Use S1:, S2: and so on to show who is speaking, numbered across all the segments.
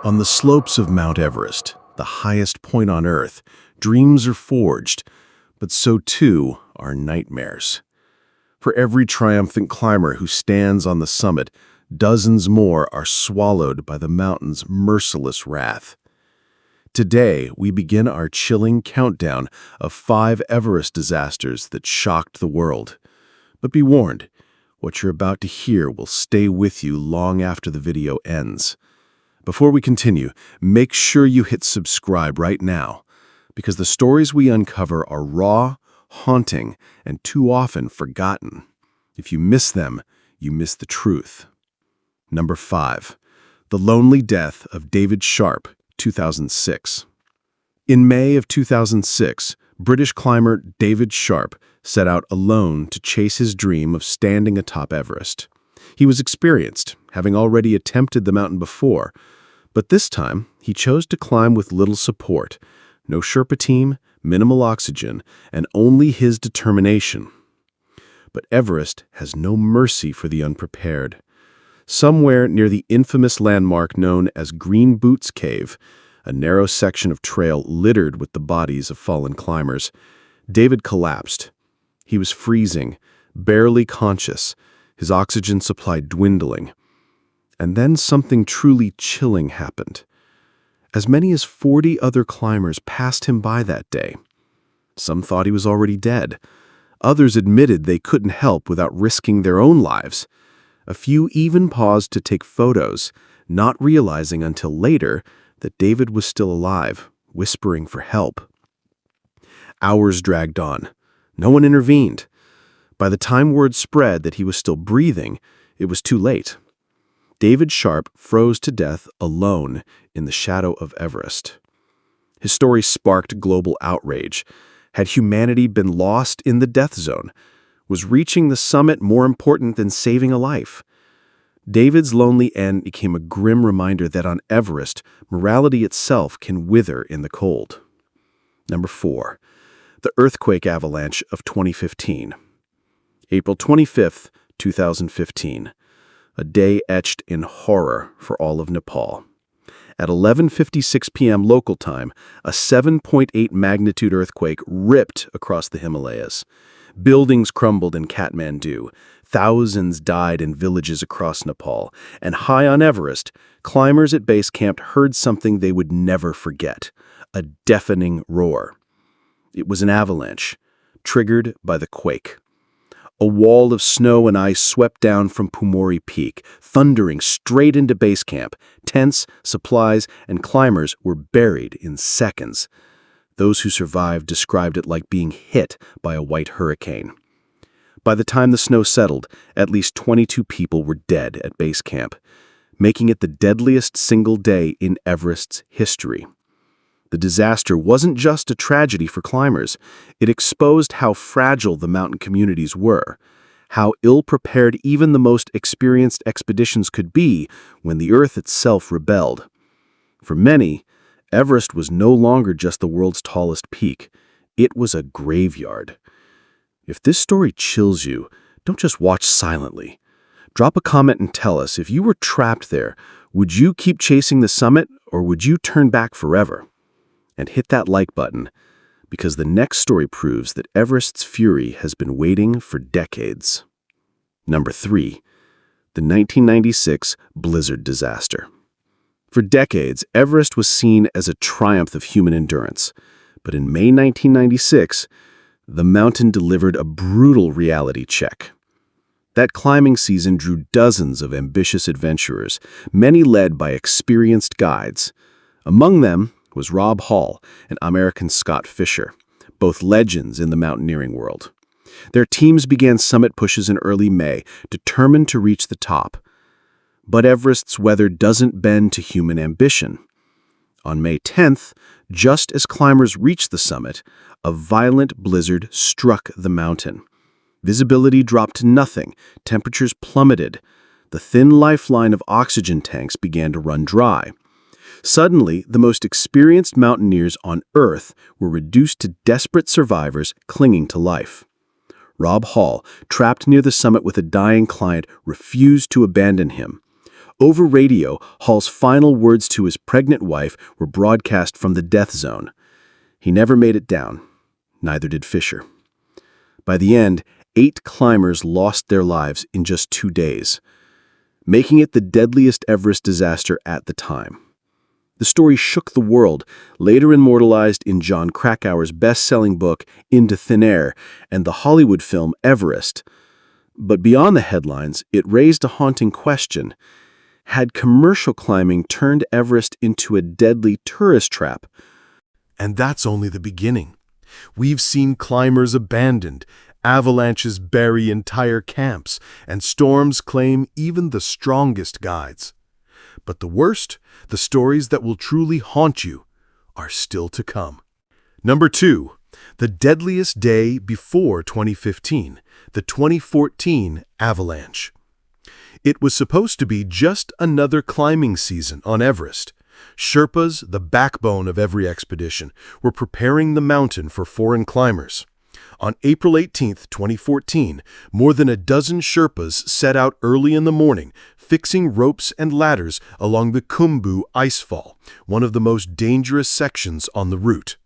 S1: On the slopes of Mount Everest, the highest point on Earth, dreams are forged, but so too are nightmares. For every triumphant climber who stands on the summit, dozens more are swallowed by the mountain's merciless wrath. Today, we begin our chilling countdown of 5 Everest disasters that shocked the world. But be warned, what you're about to hear will stay with you long after the video ends. Before we continue, make sure you hit subscribe right now, because the stories we uncover are raw, haunting, and too often forgotten. If you miss them, you miss the truth. Number 5. The Lonely Death of David Sharp, 2006. In May of 2006, British climber David Sharp set out alone to chase his dream of standing atop Everest. He was experienced, having already attempted the mountain before, but this time he chose to climb with little support, no Sherpa team, minimal oxygen, and only his determination. But Everest has no mercy for the unprepared. Somewhere near the infamous landmark known as Green Boots Cave, a narrow section of trail littered with the bodies of fallen climbers, David collapsed. He was freezing, barely conscious, his oxygen supply dwindling. And then something truly chilling happened. As many as 40 other climbers passed him by that day. Some thought he was already dead. Others admitted they couldn't help without risking their own lives. A few even paused to take photos, not realizing until later that David was still alive, whispering for help. Hours dragged on. No one intervened. By the time word spread that he was still breathing, it was too late. David Sharp froze to death alone in the shadow of Everest. His story sparked global outrage. Had humanity been lost in the death zone? Was reaching the summit more important than saving a life? David's lonely end became a grim reminder that on Everest, morality itself can wither in the cold. Number 4. The earthquake avalanche of 2015. April 25th, 2015. A day etched in horror for all of Nepal. At 11:56 p.m. local time, a 7.8 magnitude earthquake ripped across the Himalayas. Buildings crumbled in Kathmandu. Thousands died in villages across Nepal. And high on Everest, climbers at base camp heard something they would never forget: a deafening roar. It was an avalanche, triggered by the quake. A wall of snow and ice swept down from Pumori Peak, thundering straight into base camp. Tents, supplies, and climbers were buried in seconds. Those who survived described it like being hit by a white hurricane. By the time the snow settled, at least 22 people were dead at base camp, making it the deadliest single day in Everest's history. The disaster wasn't just a tragedy for climbers. It exposed how fragile the mountain communities were, how ill-prepared even the most experienced expeditions could be when the Earth itself rebelled. For many, Everest was no longer just the world's tallest peak. It was a graveyard. If this story chills you, don't just watch silently. Drop a comment and tell us, if you were trapped there, would you keep chasing the summit or would you turn back forever? And hit that like button, because the next story proves that Everest's fury has been waiting for decades. Number 3. The 1996 blizzard disaster. For decades, Everest was seen as a triumph of human endurance. But in May 1996, the mountain delivered a brutal reality check. That climbing season drew dozens of ambitious adventurers, many led by experienced guides. Among them was Rob Hall and American Scott Fisher, both legends in the mountaineering world. Their teams began summit pushes in early May, determined to reach the top. But Everest's weather doesn't bend to human ambition. On May 10th, just as climbers reached the summit, a violent blizzard struck the mountain. Visibility dropped to nothing, temperatures plummeted. The thin lifeline of oxygen tanks began to run dry. Suddenly, the most experienced mountaineers on Earth were reduced to desperate survivors clinging to life. Rob Hall, trapped near the summit with a dying client, refused to abandon him. Over radio, Hall's final words to his pregnant wife were broadcast from the death zone. He never made it down. Neither did Fisher. By the end, 8 climbers lost their lives in just 2 days, making it the deadliest Everest disaster at the time. The story shook the world, later immortalized in Jon Krakauer's best-selling book Into Thin Air and the Hollywood film Everest. But beyond the headlines, it raised a haunting question. Had commercial climbing turned Everest into a deadly tourist trap?
S2: And that's only the beginning. We've seen climbers abandoned, avalanches bury entire camps, and storms claim even the strongest guides. But the worst, the stories that will truly haunt you, are still to come. Number 2, the deadliest day before 2015, the 2014 avalanche. It was supposed to be just another climbing season on Everest. Sherpas, the backbone of every expedition, were preparing the mountain for foreign climbers. On April 18, 2014, more than a dozen Sherpas set out early in the morning, fixing ropes and ladders along the Khumbu icefall, one of the most dangerous sections on the route.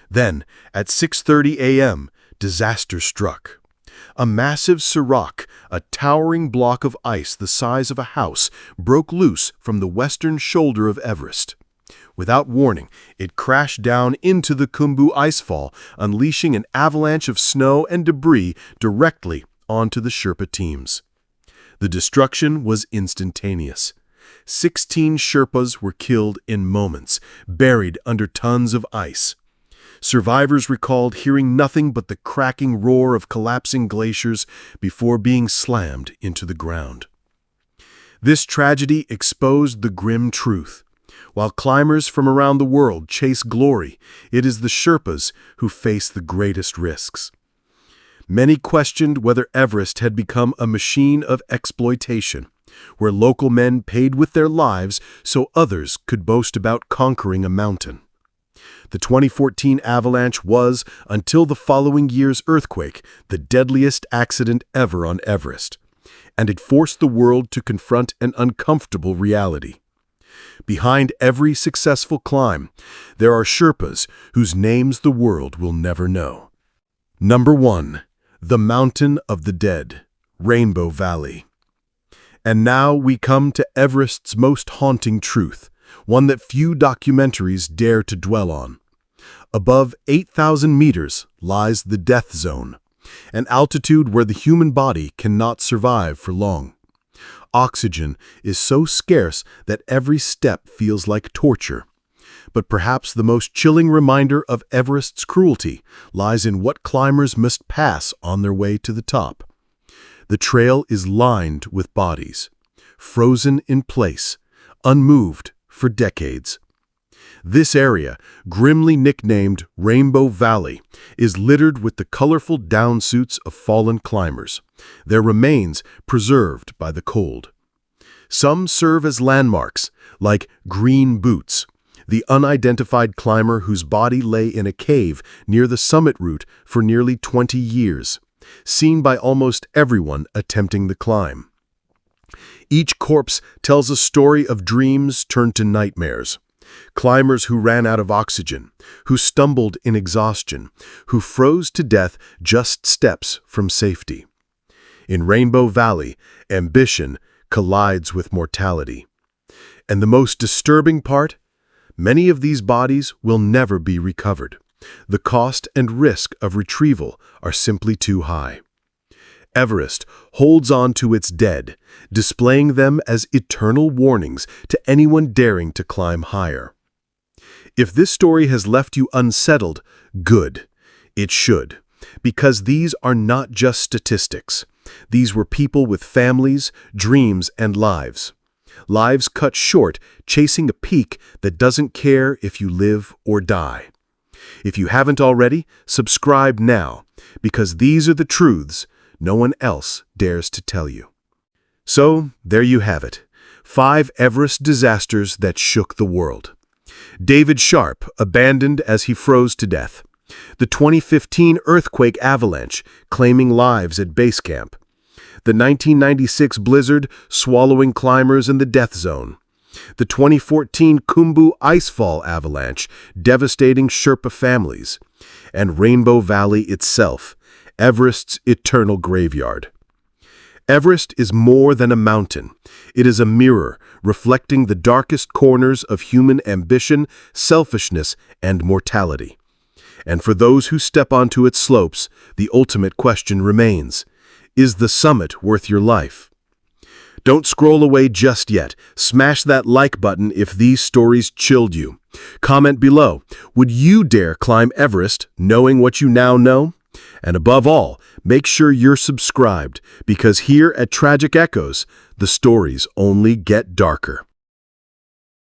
S2: Then, at 6:30 a.m., disaster struck. A massive serac, a towering block of ice the size of a house, broke loose from the western shoulder of Everest. Without warning, it crashed down into the Khumbu icefall, unleashing an avalanche of snow and debris directly onto the Sherpa teams. The destruction was instantaneous. 16 Sherpas were killed in moments, buried under tons of ice. Survivors recalled hearing nothing but the cracking roar of collapsing glaciers before being slammed into the ground. This tragedy exposed the grim truth. While climbers from around the world chase glory, it is the Sherpas who face the greatest risks. Many questioned whether Everest had become a machine of exploitation, where local men paid with their lives so others could boast about conquering a mountain. The 2014 avalanche was, until the following year's earthquake, the deadliest accident ever on Everest, and it forced the world to confront an uncomfortable reality. Behind every successful climb, there are Sherpas whose names the world will never know. Number 1. The Mountain of the Dead, Rainbow Valley. And now we come to Everest's most haunting truth, one that few documentaries dare to dwell on. Above 8,000 meters lies the death zone, an altitude where the human body cannot survive for long. Oxygen is so scarce that every step feels like torture. But perhaps the most chilling reminder of Everest's cruelty lies in what climbers must pass on their way to the top. The trail is lined with bodies, frozen in place, unmoved for decades. This area, grimly nicknamed Rainbow Valley, is littered with the colorful downsuits of fallen climbers, their remains preserved by the cold. Some serve as landmarks, like Green Boots, the unidentified climber whose body lay in a cave near the summit route for nearly 20 years, seen by almost everyone attempting the climb. Each corpse tells a story of dreams turned to nightmares. Climbers who ran out of oxygen, who stumbled in exhaustion, who froze to death just steps from safety. In Rainbow Valley, ambition collides with mortality. And the most disturbing part? Many of these bodies will never be recovered. The cost and risk of retrieval are simply too high. Everest holds on to its dead, displaying them as eternal warnings to anyone daring to climb higher. If this story has left you unsettled, good. It should, because these are not just statistics. These were people with families, dreams, and lives. Lives cut short, chasing a peak that doesn't care if you live or die. If you haven't already, subscribe now, because these are the truths no one else dares to tell you. So, there you have it. 5 Everest disasters that shook the world. David Sharp, abandoned as he froze to death. The 2015 earthquake avalanche, claiming lives at base camp. The 1996 blizzard swallowing climbers in the death zone. The 2014 Khumbu icefall avalanche devastating Sherpa families. And Rainbow Valley itself, Everest's eternal graveyard. Everest is more than a mountain. It is a mirror reflecting the darkest corners of human ambition, selfishness, and mortality. And for those who step onto its slopes, the ultimate question remains: is the summit worth your life? Don't scroll away just yet. Smash that like button if these stories chilled you. Comment below, would you dare climb Everest knowing what you now know? And above all, make sure you're subscribed, because here at Tragic Echoes, the stories only get darker.